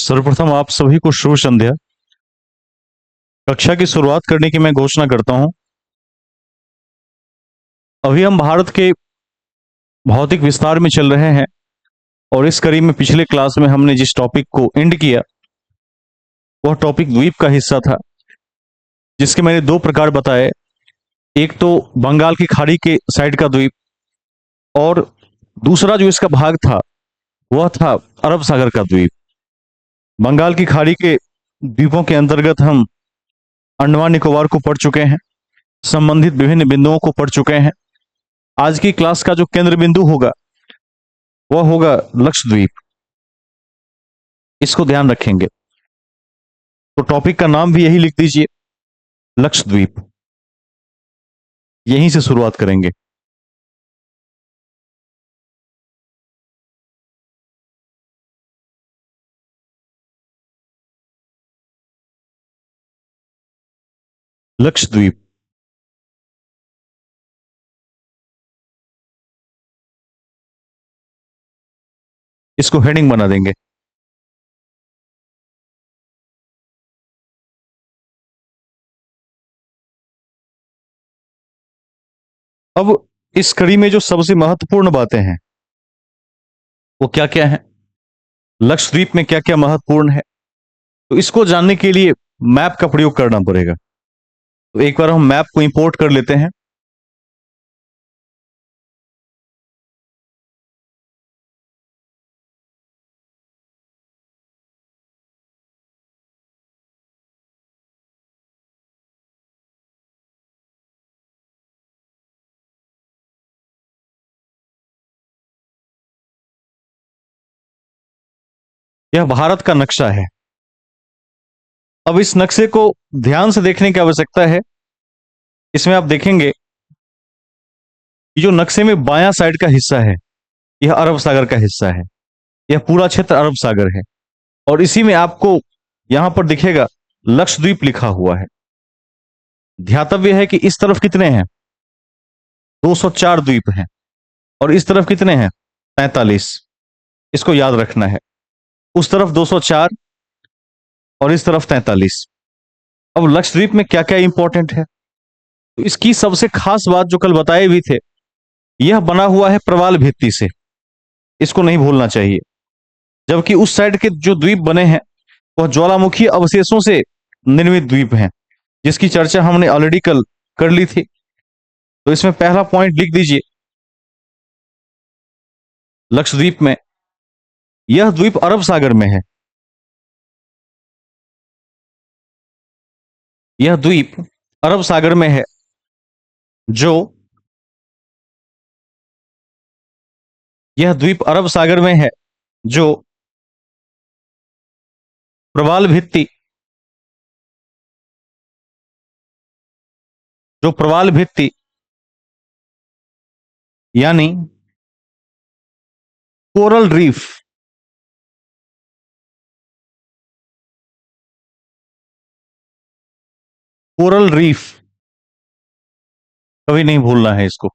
सर्वप्रथम आप सभी को शुभ संध्या। कक्षा की शुरुआत करने की मैं घोषणा करता हूं। अभी हम भारत के भौतिक विस्तार में चल रहे हैं और इस कड़ी में पिछले क्लास में हमने जिस टॉपिक को एंड किया वह टॉपिक द्वीप का हिस्सा था, जिसके मैंने दो प्रकार बताए। एक तो बंगाल की खाड़ी के साइड का द्वीप और दूसरा जो इसका भाग था वह था अरब सागर का द्वीप। बंगाल की खाड़ी के द्वीपों के अंतर्गत हम अंडमान निकोबार को पढ़ चुके हैं, संबंधित विभिन्न बिंदुओं को पढ़ चुके हैं। आज की क्लास का जो केंद्र बिंदु होगा वह होगा लक्षद्वीप। इसको ध्यान रखेंगे, तो टॉपिक का नाम भी यही लिख दीजिए, लक्षद्वीप। यहीं से शुरुआत करेंगे। लक्षद्वीप इसको हेडिंग बना देंगे। अब इस कड़ी में जो सबसे महत्वपूर्ण बातें हैं वो क्या क्या है, लक्षद्वीप में क्या क्या महत्वपूर्ण है, तो इसको जानने के लिए मैप का प्रयोग करना पड़ेगा। तो एक बार हम मैप को इंपोर्ट कर लेते हैं। यह भारत का नक्शा है। अब इस नक्शे को ध्यान से देखने की आवश्यकता है। इसमें आप देखेंगे कि जो नक्शे में बायां साइड का हिस्सा है यह अरब सागर का हिस्सा है। यह पूरा क्षेत्र अरब सागर है और इसी में आपको यहां पर दिखेगा लक्षद्वीप लिखा हुआ है। ध्यातव्य है कि इस तरफ कितने हैं, 204 द्वीप हैं और इस तरफ कितने हैं, 45। इसको याद रखना है, उस तरफ 204 और इस तरफ 43। अब लक्षद्वीप में क्या क्या इंपॉर्टेंट है, तो इसकी सबसे खास बात जो कल बताए भी थे, यह बना हुआ है प्रवाल भित्ति से। इसको नहीं भूलना चाहिए। जबकि उस साइड के जो द्वीप बने हैं वह ज्वालामुखी अवशेषों से निर्मित द्वीप हैं, जिसकी चर्चा हमने ऑलरेडी कल कर ली थी। तो इसमें पहला पॉइंट लिख दीजिए, लक्षद्वीप में यह द्वीप अरब सागर में है। यह द्वीप अरब सागर में है, जो यह द्वीप अरब सागर में है जो प्रवाल भित्ति जो प्रवाल भित्ति यानी कोरल रीफ कोरल रीफ कभी नहीं भूलना है इसको।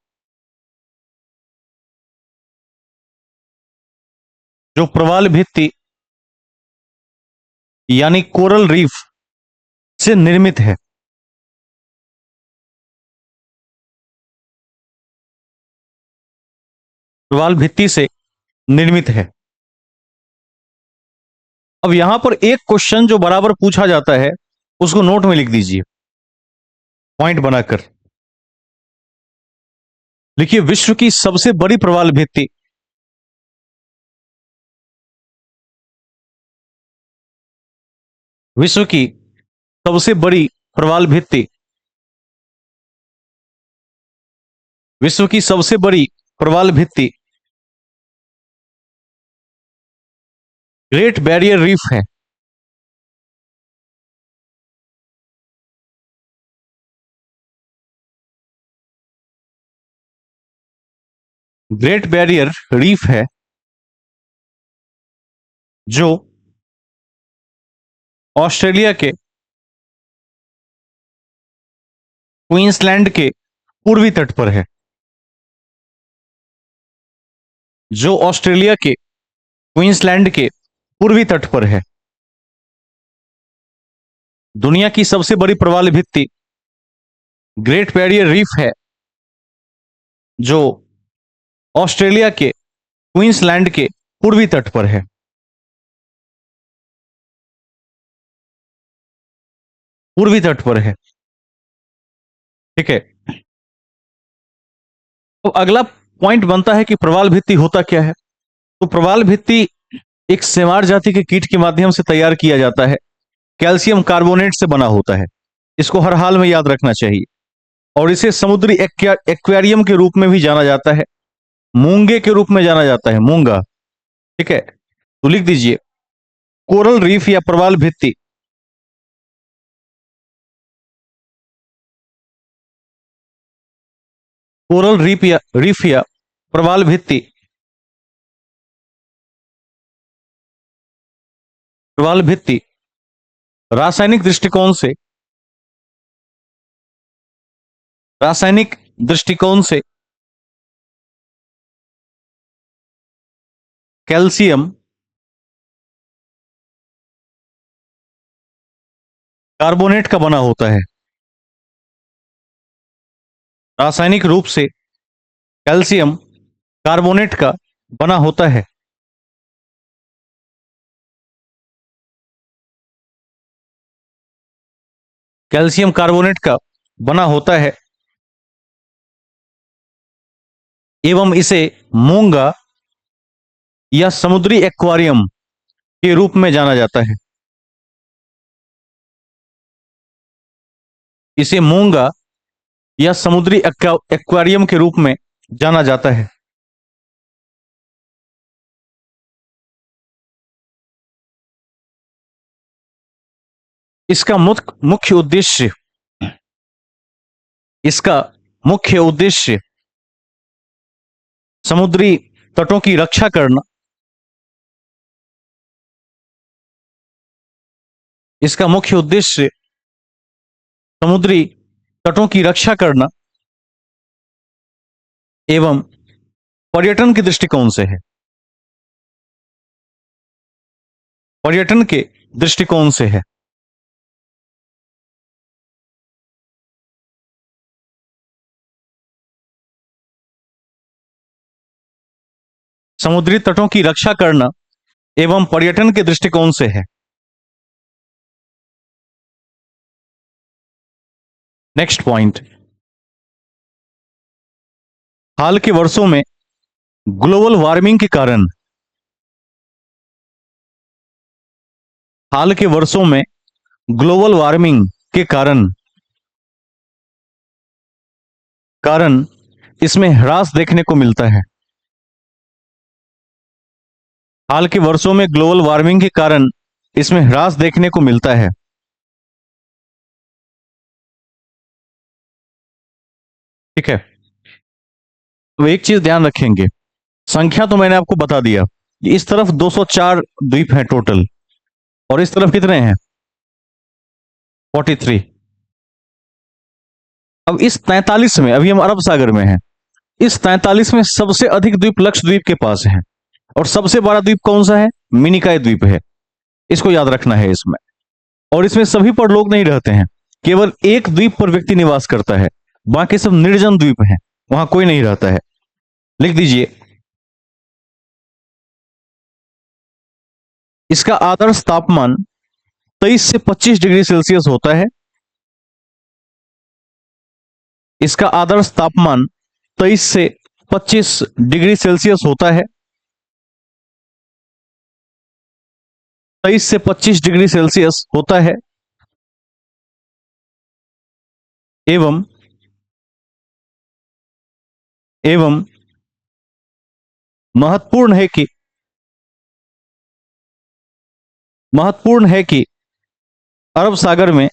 जो प्रवाल भित्ति यानी कोरल रीफ से निर्मित है। प्रवाल भित्ति से निर्मित है। अब यहां पर एक क्वेश्चन जो बराबर पूछा जाता है उसको नोट में लिख दीजिए, पॉइंट बनाकर लिखिए, विश्व की सबसे बड़ी प्रवाल भित्ति। विश्व की सबसे बड़ी प्रवाल भित्ति विश्व की सबसे बड़ी प्रवाल भित्ति ग्रेट बैरियर रीफ है। ग्रेट बैरियर रीफ है जो ऑस्ट्रेलिया के क्वींसलैंड के पूर्वी तट पर है। जो ऑस्ट्रेलिया के क्वींसलैंड के पूर्वी तट पर है। दुनिया की सबसे बड़ी प्रवाल भित्ति ग्रेट बैरियर रीफ है, जो ऑस्ट्रेलिया के क्वींसलैंड के पूर्वी तट पर है। पूर्वी तट पर है। ठीक है। तो अगला पॉइंट बनता है कि प्रवाल भित्ति होता क्या है। तो प्रवाल भित्ति एक सेमार जाति के कीट के माध्यम से तैयार किया जाता है, कैल्शियम कार्बोनेट से बना होता है। इसको हर हाल में याद रखना चाहिए। और इसे समुद्री एक्वेरियम के रूप में भी जाना जाता है, मूंगे के रूप में जाना जाता है, मूंगा। ठीक है। तो लिख दीजिए कोरल रीफ या प्रवाल भित्ति। कोरल रीफ या प्रवाल भित्ति। प्रवाल भित्ति रासायनिक दृष्टिकोण से रासायनिक दृष्टिकोण से कैल्शियम कार्बोनेट का बना होता है। रासायनिक रूप से कैल्शियम कार्बोनेट का बना होता है। कैल्शियम कार्बोनेट का बना होता है एवं इसे मूंगा या समुद्री एक्वारियम के रूप में जाना जाता है। इसे मूंगा या समुद्री एक्वारियम के रूप में जाना जाता है। इसका मुख्य उद्देश्य इसका मुख्य उद्देश्य समुद्री तटों की रक्षा करना। इसका मुख्य उद्देश्य समुद्री तटों की रक्षा करना एवं पर्यटन के दृष्टिकोण से है। पर्यटन के दृष्टिकोण से है। समुद्री तटों की रक्षा करना एवं पर्यटन के दृष्टिकोण से है। Next point. हाल के वर्षों में ग्लोबल वार्मिंग के कारण हाल के वर्षों में ग्लोबल वार्मिंग के कारण इसमें ह्रास देखने को मिलता है। हाल के वर्षों में ग्लोबल वार्मिंग के कारण इसमें ह्रास देखने को मिलता है। ठीक है। तो एक चीज ध्यान रखेंगे, संख्या तो मैंने आपको बता दिया। इस तरफ 204 द्वीप हैं टोटल, और इस तरफ कितने हैं? 43। अब इस 43 में, अभी हम अरब सागर में हैं, इस 43 में सबसे अधिक द्वीप लक्षद्वीप के पास है। और सबसे बड़ा द्वीप कौन सा है? मिनिकॉय द्वीप है। इसको याद रखना है इसमें। और इसमें सभी पर लोग नहीं रहते हैं, केवल एक द्वीप पर व्यक्ति निवास करता है, बाकी सब निर्जन द्वीप हैं, वहां कोई नहीं रहता है। लिख दीजिए इसका आदर्श तापमान 23 से 25 डिग्री सेल्सियस होता है। इसका आदर्श तापमान 23 से 25 डिग्री सेल्सियस होता है। 23 से 25 डिग्री सेल्सियस होता है। एवं एवं महत्वपूर्ण है कि महत्वपूर्ण है कि अरब सागर में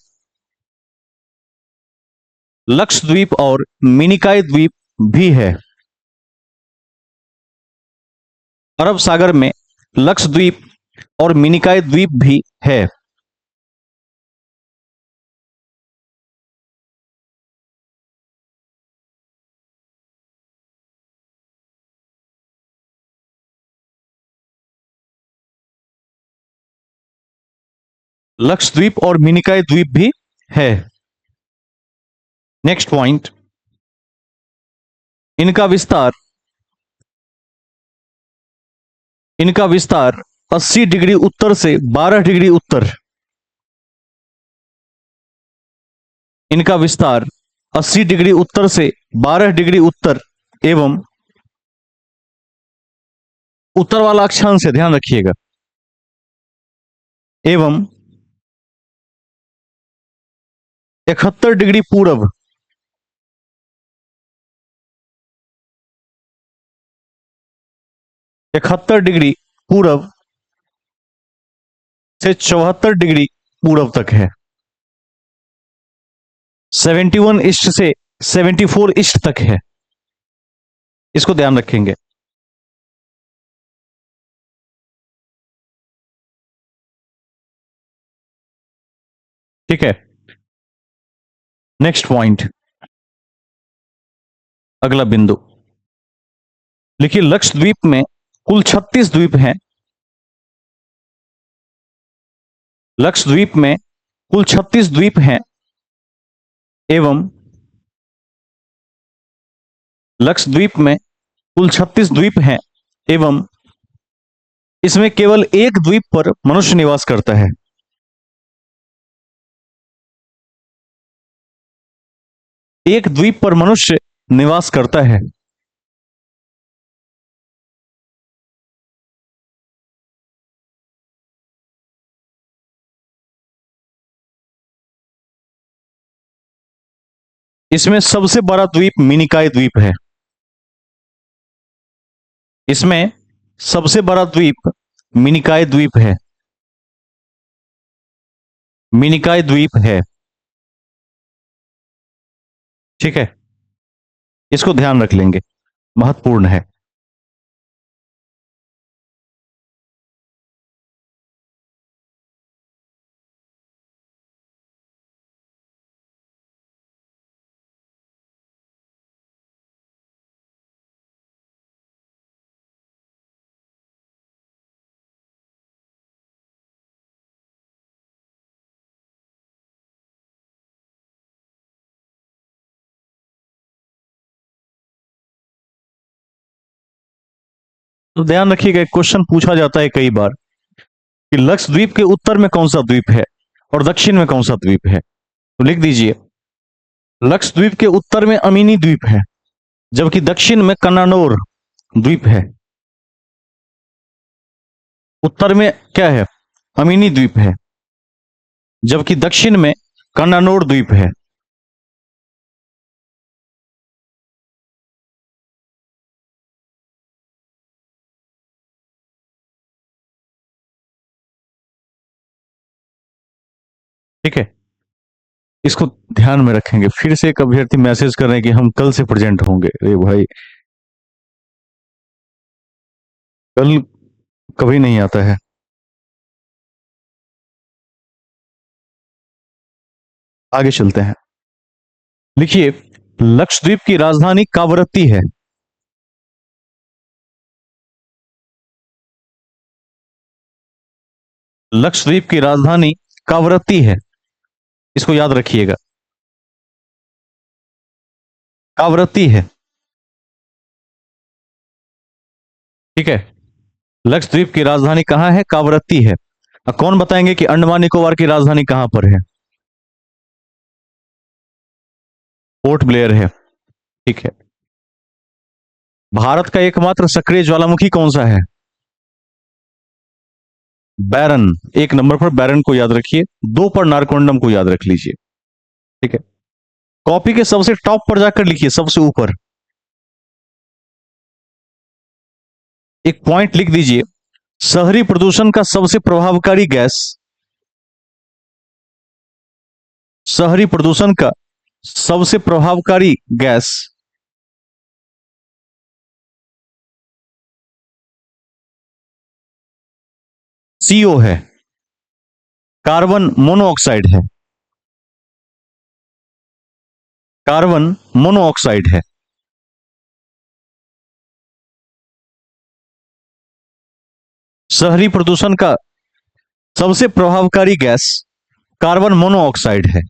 लक्षद्वीप और मिनिकॉय द्वीप भी है। अरब सागर में लक्षद्वीप और मिनिकॉय द्वीप भी है। लक्षद्वीप और मिनिकॉय द्वीप भी है। नेक्स्ट पॉइंट, इनका विस्तार 80 डिग्री उत्तर से 12 डिग्री उत्तर, इनका विस्तार 80 डिग्री उत्तर से 12 डिग्री उत्तर एवं उत्तर वाला अक्षांश है, ध्यान रखिएगा, एवं 71 डिग्री पूरब, 71 डिग्री पूरब से 74 डिग्री पूरब तक है। 71 ईस्ट से 74 ईस्ट तक है, इसको ध्यान रखेंगे। ठीक है, नेक्स्ट पॉइंट, अगला बिंदु लिखिए, लक्षद्वीप में कुल 36 द्वीप हैं। लक्षद्वीप में कुल 36 द्वीप हैं एवं लक्षद्वीप में कुल 36 द्वीप हैं एवं इसमें केवल एक द्वीप पर मनुष्य निवास करता है। एक द्वीप पर मनुष्य निवास करता है। इसमें सबसे बड़ा द्वीप मिनिकॉय द्वीप है। इसमें सबसे बड़ा द्वीप मिनिकॉय द्वीप है। मिनिकॉय द्वीप है, ठीक है, इसको ध्यान रख लेंगे, महत्वपूर्ण है। तो ध्यान रखिएगा, एक क्वेश्चन पूछा जाता है कई बार कि लक्षद्वीप के उत्तर में कौन सा द्वीप है और दक्षिण में कौन सा द्वीप है। तो लिख दीजिए, लक्षद्वीप के उत्तर में अमीनी द्वीप है, जबकि दक्षिण में कन्नानोर द्वीप है। उत्तर में क्या है, अमीनी द्वीप है, जबकि दक्षिण में कन्नानोर द्वीप है। ठीक है, इसको ध्यान में रखेंगे। फिर से एक अभ्यर्थी मैसेज कर रहे हैं कि हम कल से प्रेजेंट होंगे। अरे भाई, कल कभी नहीं आता है। आगे चलते हैं, लिखिए, लक्षद्वीप की राजधानी कावरत्ती है। लक्षद्वीप की राजधानी कावरत्ती है, इसको याद रखिएगा, कावरत्ती है। ठीक है, लक्षद्वीप की राजधानी कहां है, कावरत्ती है। अब कौन बताएंगे कि अंडमान निकोबार की राजधानी कहां पर है। पोर्ट ब्लेयर है, ठीक है। भारत का एकमात्र सक्रिय ज्वालामुखी कौन सा है, बैरन। एक नंबर पर बैरन को याद रखिए, 2 पर नारकोंडम को याद रख लीजिए। ठीक है, कॉपी के सबसे टॉप पर जाकर लिखिए, सबसे ऊपर एक पॉइंट लिख दीजिए, शहरी प्रदूषण का सबसे प्रभावकारी गैस, शहरी प्रदूषण का सबसे प्रभावकारी गैस सीओ है, कार्बन मोनोऑक्साइड है। कार्बन मोनोऑक्साइड है। शहरी प्रदूषण का सबसे प्रभावकारी गैस कार्बन मोनोऑक्साइड है।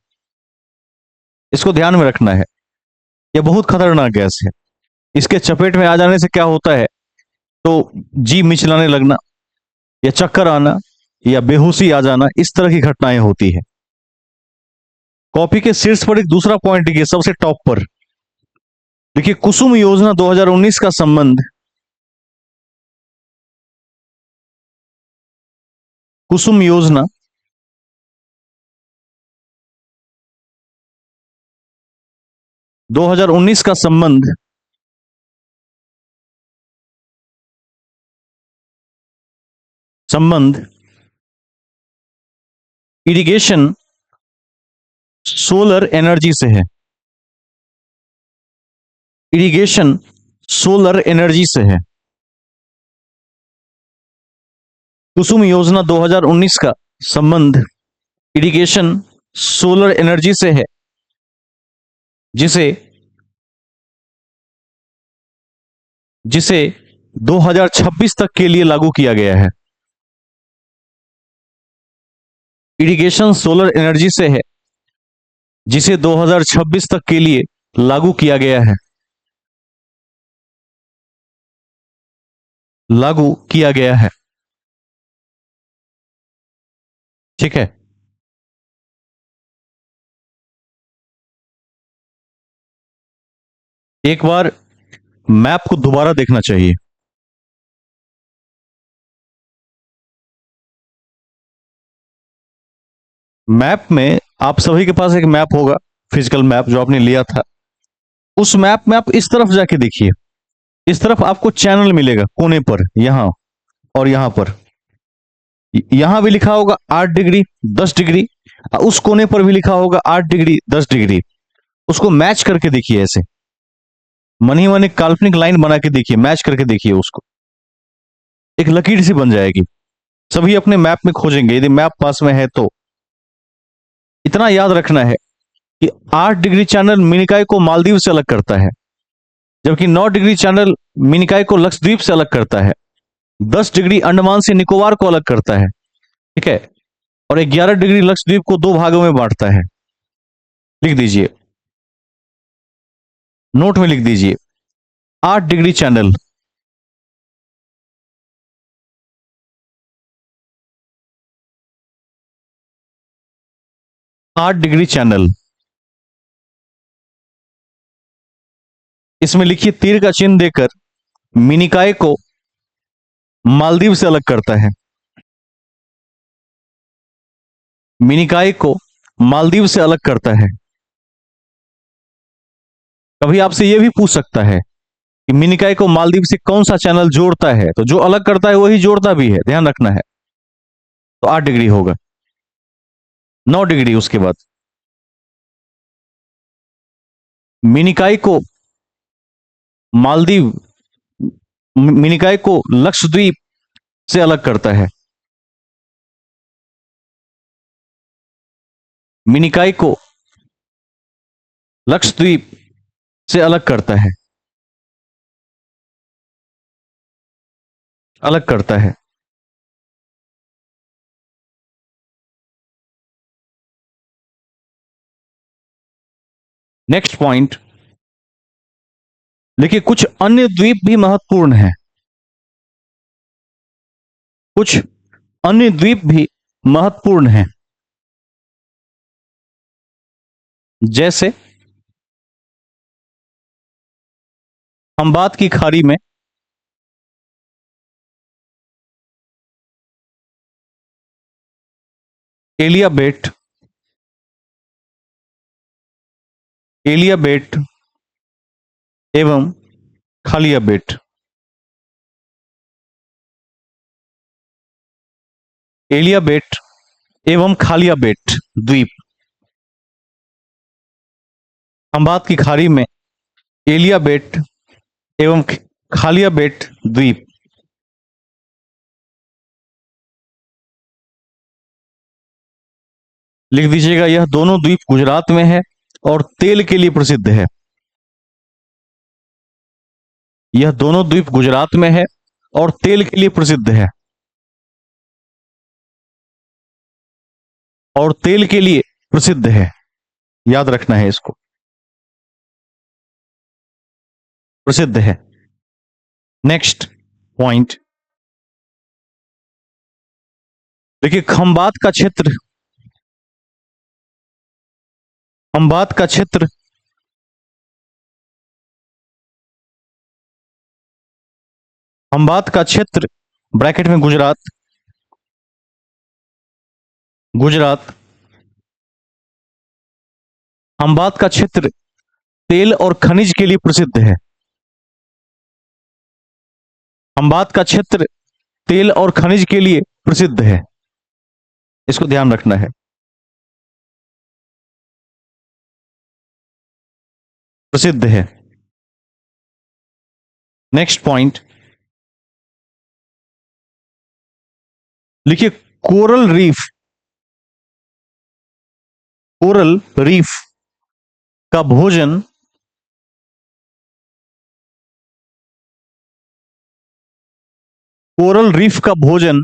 इसको ध्यान में रखना है, यह बहुत खतरनाक गैस है। इसके चपेट में आ जाने से क्या होता है, तो जी मिचलाने लगना या चक्कर आना या बेहोशी आ जाना, इस तरह की घटनाएं होती है। कॉपी के शीर्ष पर एक दूसरा पॉइंट देखिए, सबसे टॉप पर देखिए, कुसुम योजना 2019 का संबंध, कुसुम योजना 2019 का संबंध संबंध इरिगेशन सोलर एनर्जी से है। इरिगेशन सोलर एनर्जी से है। कुसुम योजना 2019 का संबंध इरिगेशन सोलर एनर्जी से है, जिसे जिसे 2026 तक के लिए लागू किया गया है। इरिगेशन सोलर एनर्जी से है, जिसे 2026 तक के लिए लागू किया गया है। लागू किया गया है। ठीक है। एक बार मैप को दोबारा देखना चाहिए। मैप में आप सभी के पास एक मैप होगा, फिजिकल मैप जो आपने लिया था। उस मैप में आप इस तरफ जाके देखिए, इस तरफ आपको चैनल मिलेगा कोने पर, यहां और यहां पर। यहां भी लिखा होगा 8 डिग्री 10 डिग्री, उस कोने पर भी लिखा होगा 8 डिग्री 10 डिग्री। उसको मैच करके देखिए, ऐसे मनी मन एक काल्पनिक लाइन बना के देखिए, मैच करके देखिए उसको, एक लकीर सी बन जाएगी। सभी अपने मैप में खोजेंगे, यदि मैप पास में है तो। इतना याद रखना है कि 8 डिग्री चैनल मिनिकॉय को मालदीव से अलग करता है, जबकि 9 डिग्री चैनल मिनिकॉय को लक्षद्वीप से अलग करता है। 10 डिग्री अंडमान से निकोबार को अलग करता है। ठीक है। और 11 डिग्री लक्षद्वीप को 2 भागों में बांटता है। लिख दीजिए, नोट में लिख दीजिए, 8 डिग्री चैनल, 8 डिग्री चैनल। इसमें लिखिए, तीर का चिन्ह देकर मिनिकॉय को मालदीव से अलग करता है। मिनिकॉय को मालदीव से अलग करता है। कभी आपसे यह भी पूछ सकता है कि मिनिकॉय को मालदीव से कौन सा चैनल जोड़ता है, तो जो अलग करता है वही जोड़ता भी है, ध्यान रखना है। तो 8 डिग्री होगा। 9 डिग्री उसके बाद मिनिकॉय को मालदीव मिनिकॉय को लक्षद्वीप से अलग करता है। मिनिकॉय को लक्षद्वीप से अलग करता है। अलग करता है। नेक्स्ट पॉइंट देखिए, कुछ अन्य द्वीप भी महत्वपूर्ण हैं। कुछ अन्य द्वीप भी महत्वपूर्ण हैं, जैसे खंबात की खाड़ी में एलियाबेट एलियाबेट एवं खालियाबेट। एलियाबेट एवं खालियाबेट द्वीप। खंबात की खाड़ी में एलियाबेट एवं खालियाबेट द्वीप। लिख दीजिएगा, यह दोनों द्वीप गुजरात में है और तेल के लिए प्रसिद्ध है। यह दोनों द्वीप गुजरात में है और तेल के लिए प्रसिद्ध है। और तेल के लिए प्रसिद्ध है। याद रखना है इसको, प्रसिद्ध है। नेक्स्ट पॉइंट देखिए, खंबात का क्षेत्र, खंबात का क्षेत्र खंबात का क्षेत्र ब्रैकेट में गुजरात, गुजरात। खंबात का क्षेत्र तेल और खनिज के लिए प्रसिद्ध है। खंबात का क्षेत्र तेल और खनिज के लिए प्रसिद्ध है, इसको ध्यान रखना है। प्रसिद्ध है। नेक्स्ट पॉइंट लिखिए, कोरल रीफ, कोरल रीफ का भोजन कोरल रीफ का भोजन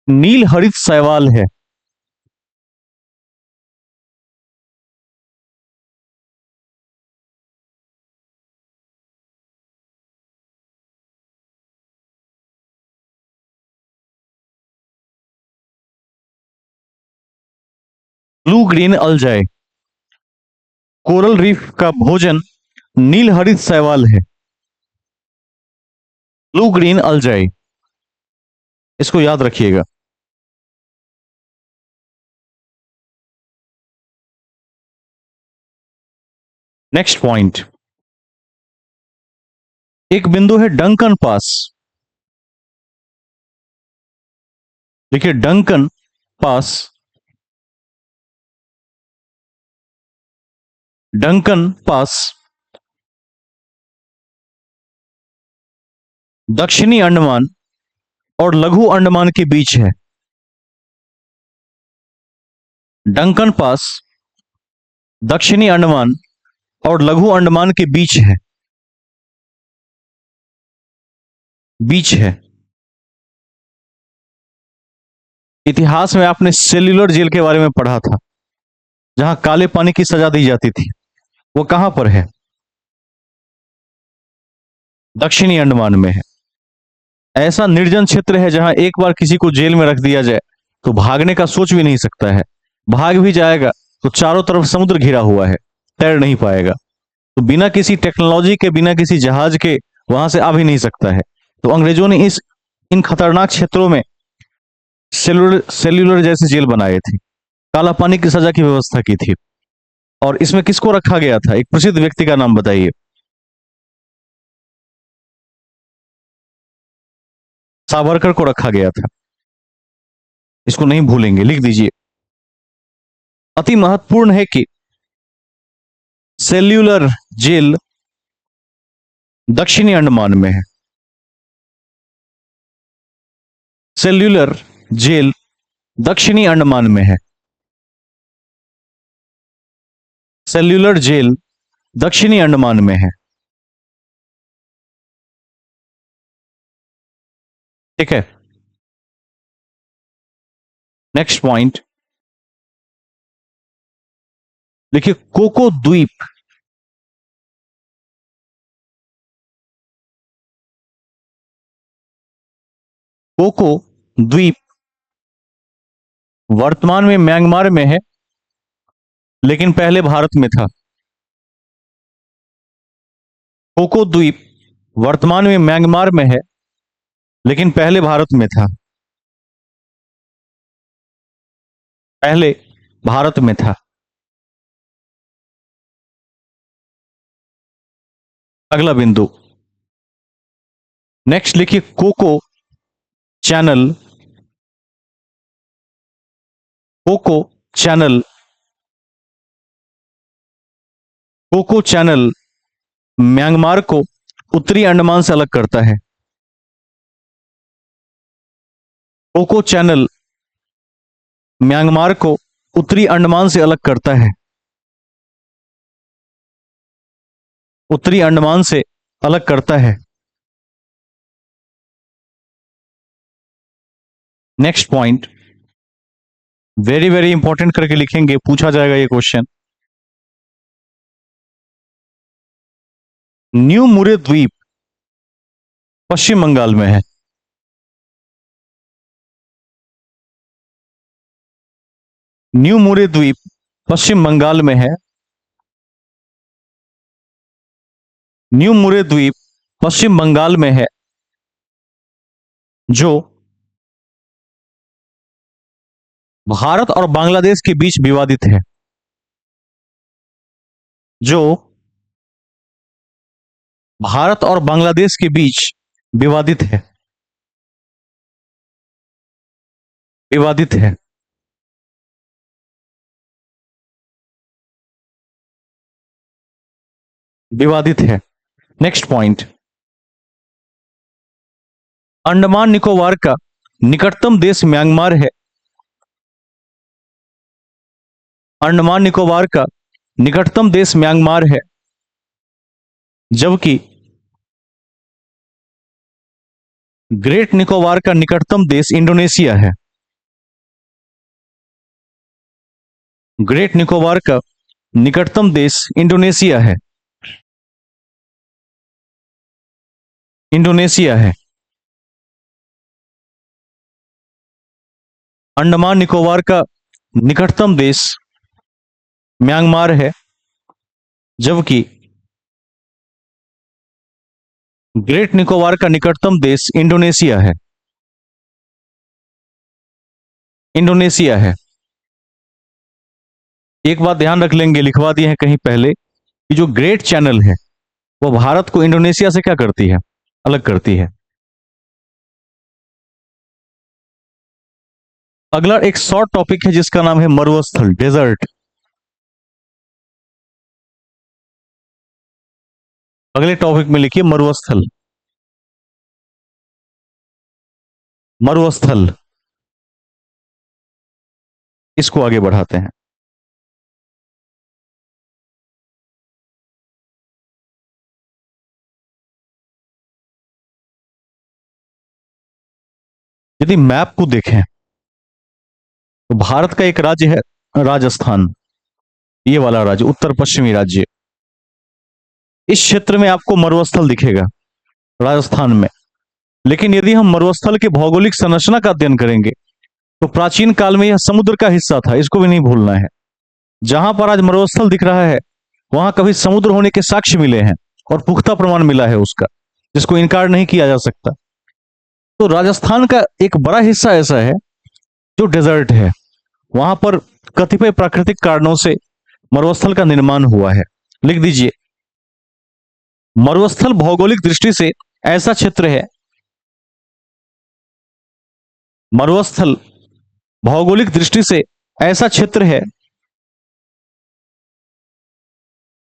नील हरित शैवाल है। ब्लू ग्रीन अल्जाई, कोरल रीफ का भोजन नील हरित शैवाल है। ब्लू ग्रीन अल्जाई, इसको याद रखिएगा। नेक्स्ट पॉइंट, एक बिंदु है डंकन पास। देखिए, डंकन पास, डंकन पास दक्षिणी अंडमान और लघु अंडमान के बीच है। डंकन पास दक्षिणी अंडमान और लघु अंडमान के बीच है, बीच है। इतिहास में आपने सेल्यूलर जेल के बारे में पढ़ा था, जहां काले पानी की सजा दी जाती थी। वो कहां पर है? दक्षिणी अंडमान में है। ऐसा निर्जन क्षेत्र है जहां एक बार किसी को जेल में रख दिया जाए तो भागने का सोच भी नहीं सकता है। भाग भी जाएगा तो चारों तरफ समुद्र घिरा हुआ है, तैर नहीं पाएगा। तो बिना किसी टेक्नोलॉजी के, बिना किसी जहाज के वहां से आ भी नहीं सकता है। तो अंग्रेजों ने इस इन खतरनाक क्षेत्रों में सेल्यूलर सेल्यूलर जैसे जेल बनाए थे, काला पानी की सजा की व्यवस्था की थी। और इसमें किसको रखा गया था? एक प्रसिद्ध व्यक्ति का नाम बताइए। सावरकर को रखा गया था। इसको नहीं भूलेंगे, लिख दीजिए। अति महत्वपूर्ण है कि सेल्यूलर जेल दक्षिणी अंडमान में है। सेल्यूलर जेल दक्षिणी अंडमान में है। सेल्यूलर जेल दक्षिणी अंडमान में है। ठीक है। नेक्स्ट पॉइंट देखिए, कोको द्वीप, कोको द्वीप वर्तमान में म्यांमार में है, लेकिन पहले भारत में था। कोको द्वीप वर्तमान में म्यांमार में है, लेकिन पहले भारत में था। पहले भारत में था। अगला बिंदु, नेक्स्ट लिखिए, Coco Channel, Coco Channel, Coco Channel Myanmar को उत्तरी अंडमान से अलग करता है। कोको चैनल म्यांमार को उत्तरी अंडमान से अलग करता है। उत्तरी अंडमान से अलग करता है। Next point, very very important करके लिखेंगे, पूछा जाएगा ये क्वेश्चन। न्यू मुरे द्वीप पश्चिम बंगाल में है। न्यू मुरे द्वीप पश्चिम बंगाल में है। न्यू मुरे द्वीप पश्चिम बंगाल में है, जो भारत और बांग्लादेश के बीच विवादित है। जो भारत और बांग्लादेश के बीच विवादित है। विवादित है। विवादित है। नेक्स्ट पॉइंट, अंडमान निकोबार का निकटतम देश म्यांमार है। अंडमान निकोबार का निकटतम देश म्यांमार है, जबकि ग्रेट निकोबार का निकटतम देश इंडोनेशिया है। ग्रेट निकोबार का निकटतम देश इंडोनेशिया है। इंडोनेशिया है। अंडमान निकोबार का निकटतम देश म्यांमार है, जबकि ग्रेट निकोबार का निकटतम देश इंडोनेशिया है। इंडोनेशिया है। एक बात ध्यान रख लेंगे, लिखवा दिए हैं कहीं पहले, कि जो ग्रेट चैनल है वो भारत को इंडोनेशिया से क्या करती है, अलग करती है। अगला एक शॉर्ट टॉपिक है जिसका नाम है मरुस्थल, डेजर्ट। अगले टॉपिक में लिखिए मरुस्थल। मरुस्थल, इसको आगे बढ़ाते हैं। यदि मैप को देखें तो भारत का एक राज्य है राजस्थान, ये वाला राज्य, उत्तर पश्चिमी राज्य। इस क्षेत्र में आपको मरुस्थल दिखेगा, राजस्थान में। लेकिन यदि हम मरुस्थल के भौगोलिक संरचना का अध्ययन करेंगे तो प्राचीन काल में यह समुद्र का हिस्सा था, इसको भी नहीं भूलना है। जहां पर आज मरुस्थल दिख रहा है वहां कभी समुद्र होने के साक्ष्य मिले हैं और पुख्ता प्रमाण मिला है उसका, जिसको इनकार नहीं किया जा सकता। तो राजस्थान का एक बड़ा हिस्सा ऐसा है जो डेजर्ट है। वहां पर कतिपय प्राकृतिक कारणों से मरुस्थल का निर्माण हुआ है। लिख दीजिए, मरुस्थल भौगोलिक दृष्टि से ऐसा क्षेत्र है। मरुस्थल भौगोलिक दृष्टि से ऐसा क्षेत्र है,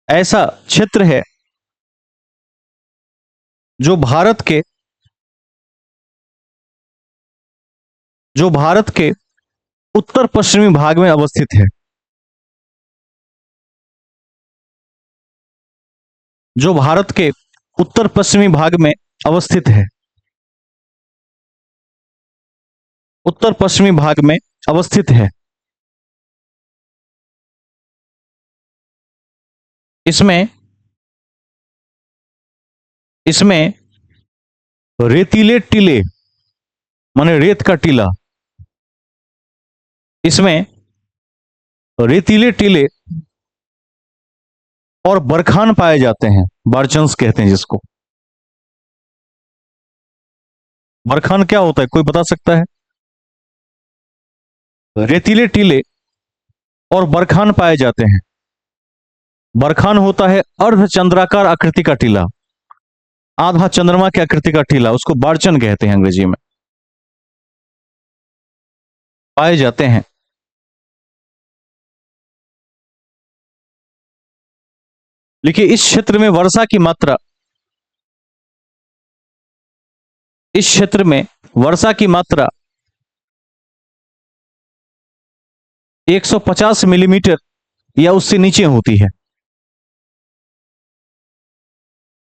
ऐसा क्षेत्र है जो भारत के उत्तर पश्चिमी भाग में अवस्थित है। जो भारत के उत्तर पश्चिमी भाग में अवस्थित है। उत्तर पश्चिमी भाग में अवस्थित है। इसमें इसमें रेतीले टीले, माने रेत का टीला, इसमें रेतीले टीले और बरखान पाए जाते हैं, बारचंस कहते हैं जिसको। बरखान क्या होता है, कोई बता सकता है? रेतीले टीले और बरखान पाए जाते हैं। बरखान होता है अर्धचंद्राकार आकृति का टीला, आधा चंद्रमा की आकृति का टीला, उसको बारचन कहते हैं अंग्रेजी में, पाए जाते हैं। देखिए, इस क्षेत्र में वर्षा की मात्रा, इस क्षेत्र में वर्षा की मात्रा 150 मिलीमीटर या उससे नीचे होती है।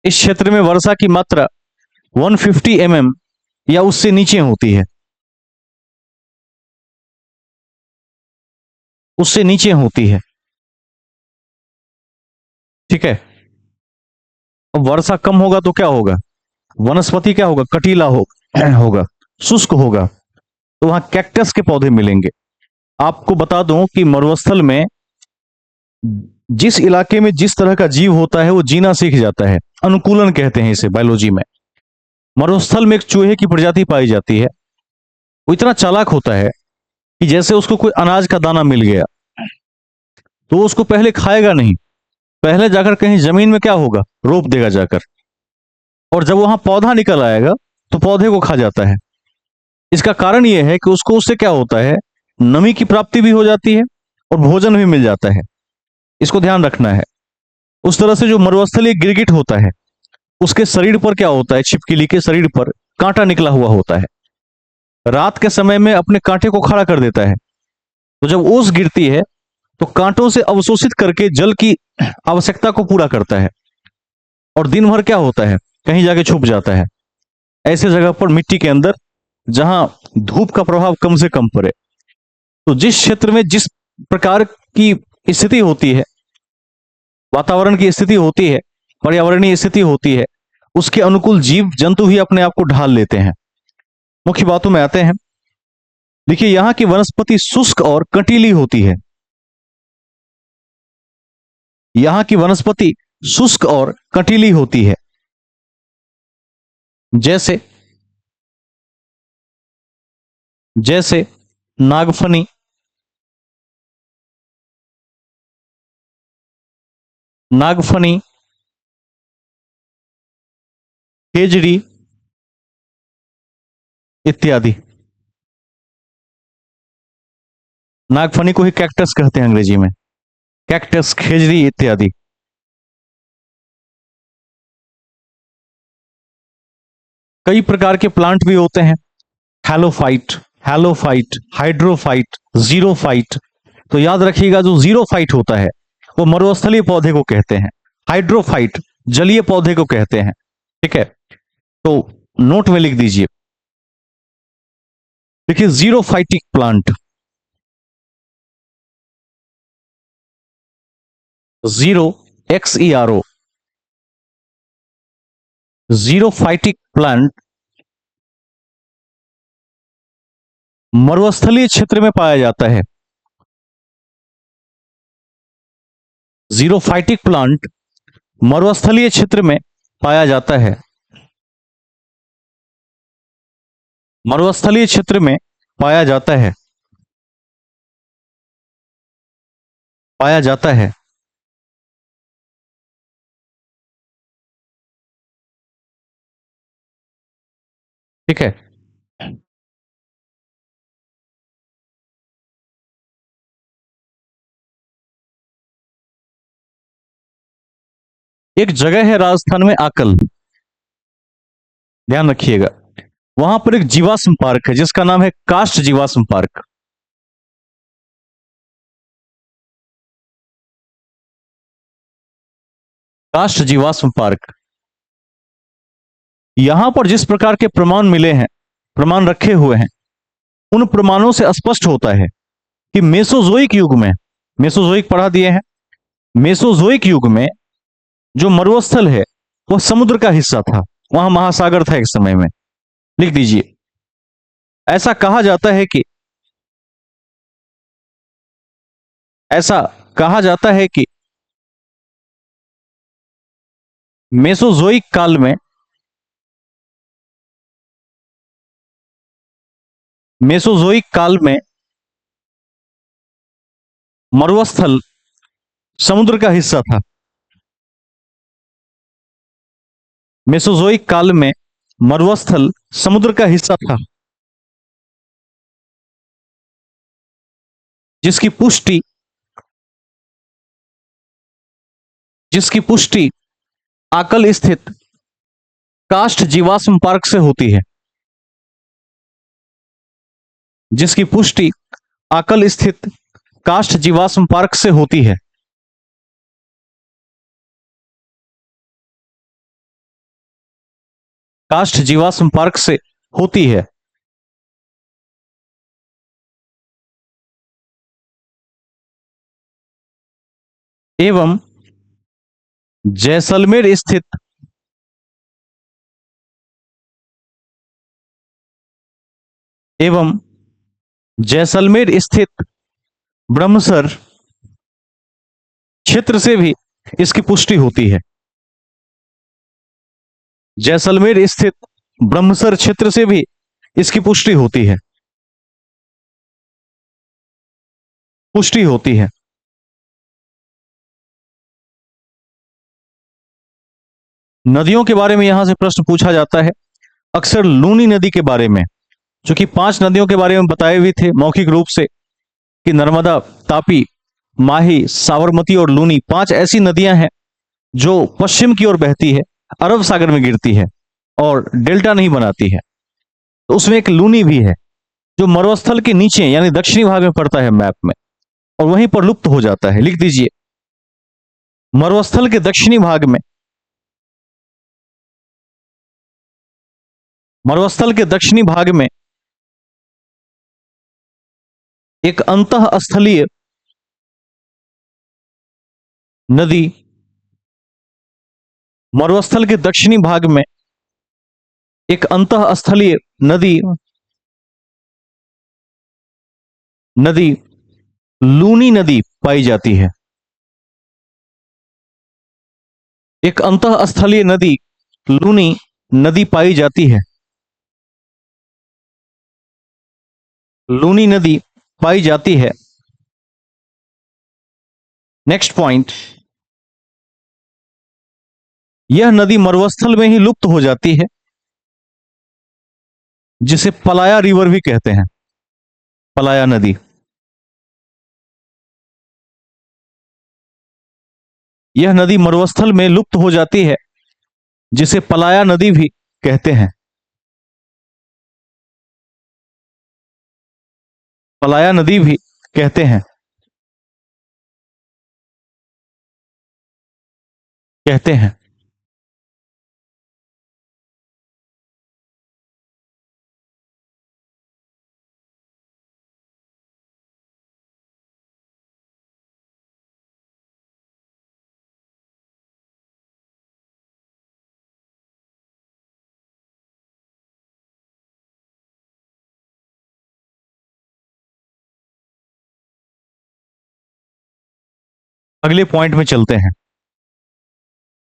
इस क्षेत्र में वर्षा की मात्रा 150 mm या उससे नीचे होती है। उससे नीचे होती है। ठीक है। अब वर्षा कम होगा तो क्या होगा? वनस्पति क्या होगा? कटीला होगा, शुष्क होगा, तो वहां कैक्टस के पौधे मिलेंगे। आपको बता दूं कि मरुस्थल में जिस इलाके में जिस तरह का जीव होता है वो जीना सीख जाता है। अनुकूलन कहते हैं इसे बायोलॉजी में। मरुस्थल में एक चूहे की प्रजाति पाई जाती है। वो इतना चालाक होता है कि जैसे उसको कोई अनाज का दाना मिल गया तो वो उसको पहले खाएगा नहीं, पहले जाकर कहीं जमीन में क्या होगा, रोप देगा जाकर, और जब वहां पौधा निकल आएगा तो पौधे को खा जाता है। इसका कारण यह है कि उसको उससे क्या होता है, नमी की प्राप्ति भी हो जाती है और भोजन भी मिल जाता है। इसको ध्यान रखना है। उस तरह से जो मरुस्थलीय गिरगिट होता है उसके शरीर पर क्या होता है, छिपकली के शरीर पर कांटा निकला हुआ होता है। रात के समय में अपने कांटे को खड़ा कर देता है, तो जब ओस गिरती है तो कांटों से अवशोषित करके जल की आवश्यकता को पूरा करता है, और दिन भर क्या होता है, कहीं जाके छुप जाता है, ऐसे जगह पर मिट्टी के अंदर जहां धूप का प्रभाव कम से कम पड़े। तो जिस क्षेत्र में जिस प्रकार की स्थिति होती है, वातावरण की स्थिति होती है, पर्यावरणीय स्थिति होती है, उसके अनुकूल जीव जंतु ही अपने आप को ढाल लेते हैं। मुख्य बातों में आते हैं। देखिए, यहां की वनस्पति शुष्क और कंटीली होती है। यहां की वनस्पति शुष्क और कंटीली होती है। जैसे जैसे नागफनी, नागफनी, खेजड़ी इत्यादि। नागफनी को ही कैक्टस कहते हैं अंग्रेजी में। कैक्टस, खेजड़ी इत्यादि। कई प्रकार के प्लांट भी होते हैं। Halophyte, halophyte, hydrophyte, xerophyte. तो याद रखिएगा, जो जीरोफाइट होता है वो मरुस्थलीय पौधे को कहते हैं। हाइड्रोफाइट जलीय पौधे को कहते हैं। ठीक है, तो नोट में लिख दीजिए। देखिए, xerophytic plant, zero, XERO, xerophytic plant मरुस्थलीय क्षेत्र में पाया जाता है। जीरोफाइटिक प्लांट मरुस्थलीय क्षेत्र में पाया जाता है। मरुस्थलीय क्षेत्र में पाया जाता है, पाया जाता है। ठीक है। एक जगह है राजस्थान में, आकल, ध्यान रखिएगा। वहां पर एक जीवाश्म पार्क है जिसका नाम है काष्ठ जीवाश्म पार्क। काष्ठ जीवाश्म पार्क। यहां पर जिस प्रकार के प्रमाण मिले हैं, प्रमाण रखे हुए हैं, उन प्रमाणों से स्पष्ट होता है कि मेसोजोइक युग में, मेसोजोइक पढ़ा दिए हैं, मेसोजोइक युग में जो मरुस्थल है वह समुद्र का हिस्सा था। वहां महासागर था एक समय में। लिख दीजिए। ऐसा कहा जाता है कि, ऐसा कहा जाता है कि मेसोजोइक काल में, मेसोजोइक काल में मरुस्थल समुद्र का हिस्सा था। मेसोजोइक काल में मरुस्थल समुद्र का हिस्सा था, जिसकी पुष्टि, जिसकी पुष्टि आकल स्थित काष्ठ जीवाश्म पार्क से होती है। जिसकी पुष्टि आकल स्थित काष्ठ जीवाश्म पार्क से होती है। काष्ठ जीवाश्म पार्क से होती है। एवं जैसलमेर स्थित एवं जैसलमेर स्थित ब्रह्मसर क्षेत्र से भी इसकी पुष्टि होती है। जैसलमेर स्थित ब्रह्मसर क्षेत्र से भी इसकी पुष्टि होती है। पुष्टि होती है। नदियों के बारे में यहां से प्रश्न पूछा जाता है, अक्सर लूनी नदी के बारे में, जो कि 5 नदियों के बारे में बताए हुए थे मौखिक रूप से कि नर्मदा, तापी, माही, साबरमती और लूनी 5 ऐसी नदियां हैं जो पश्चिम की ओर बहती है, अरब सागर में गिरती है और डेल्टा नहीं बनाती है। तो उसमें एक लूनी भी है जो मरुस्थल के नीचे यानी दक्षिणी भाग में पड़ता है मैप में, और वहीं पर लुप्त हो जाता है। लिख दीजिए, मरुस्थल के दक्षिणी भाग में, मरुस्थल के दक्षिणी भाग में एक अंतःस्थलीय नदी, मरुस्थल के दक्षिणी भाग में एक अंतःस्थलीय नदी नदी लूनी नदी पाई जाती है। एक अंतःस्थलीय नदी लूनी नदी पाई जाती है। लूनी नदी पाई जाती है। नेक्स्ट पॉइंट, यह नदी मरुस्थल में ही लुप्त हो जाती है, जिसे पलाया रिवर भी कहते हैं। पलाया नदी, यह नदी मरुस्थल में लुप्त हो जाती है, जिसे पलाया नदी भी कहते हैं। पलाया नदी भी कहते हैं। कहते हैं। अगले पॉइंट में चलते हैं।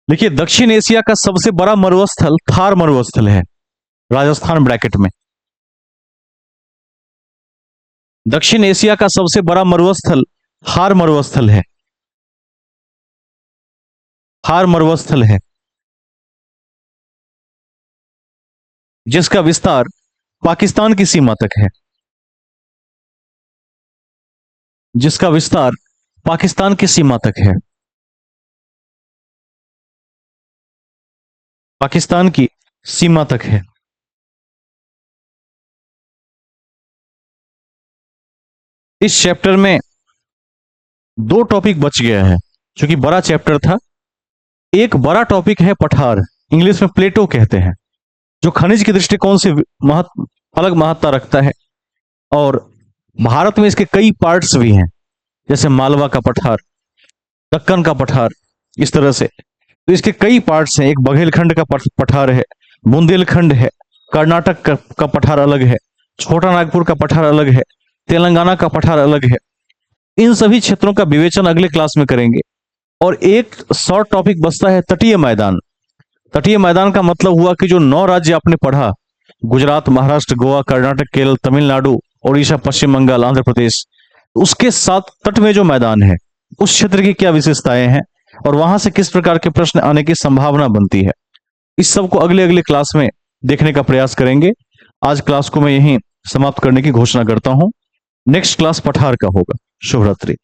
देखिए, दक्षिण एशिया का सबसे बड़ा मरुस्थल थार मरुस्थल है, राजस्थान ब्रैकेट में। दक्षिण एशिया का सबसे बड़ा मरुस्थल थार मरुस्थल है। थार मरुस्थल है, जिसका विस्तार पाकिस्तान की सीमा तक है। जिसका विस्तार पाकिस्तान की सीमा तक है। पाकिस्तान की सीमा तक है। इस चैप्टर में 2 टॉपिक बच गया है, जो कि बड़ा चैप्टर था। एक बड़ा टॉपिक है पठार, इंग्लिश में प्लेटो कहते हैं, जो खनिज के दृष्टिकोण से अलग महत्ता रखता है, और भारत में इसके कई पार्ट्स भी हैं, जैसे मालवा का पठार, दक्कन का पठार, इस तरह से। तो इसके कई पार्ट्स हैं। एक बघेलखंड का पठार है, बुंदेलखंड है, कर्नाटक का पठार अलग है, छोटा नागपुर का पठार अलग है, तेलंगाना का पठार अलग है। इन सभी क्षेत्रों का विवेचन अगले क्लास में करेंगे। और एक शॉर्ट टॉपिक बचता है तटीय मैदान। तटीय मैदान का मतलब हुआ कि जो 9 राज्य आपने पढ़ा, गुजरात, महाराष्ट्र, गोवा, कर्नाटक, केरल, तमिलनाडु, उड़ीसा, पश्चिम बंगाल, आंध्र प्रदेश, उसके साथ तट में जो मैदान है, उस क्षेत्र की क्या विशेषताएं हैं और वहां से किस प्रकार के प्रश्न आने की संभावना बनती है, इस सब को अगले अगले क्लास में देखने का प्रयास करेंगे। आज क्लास को मैं यहीं समाप्त करने की घोषणा करता हूं। नेक्स्ट क्लास पठार का होगा। शुभ रात्रि।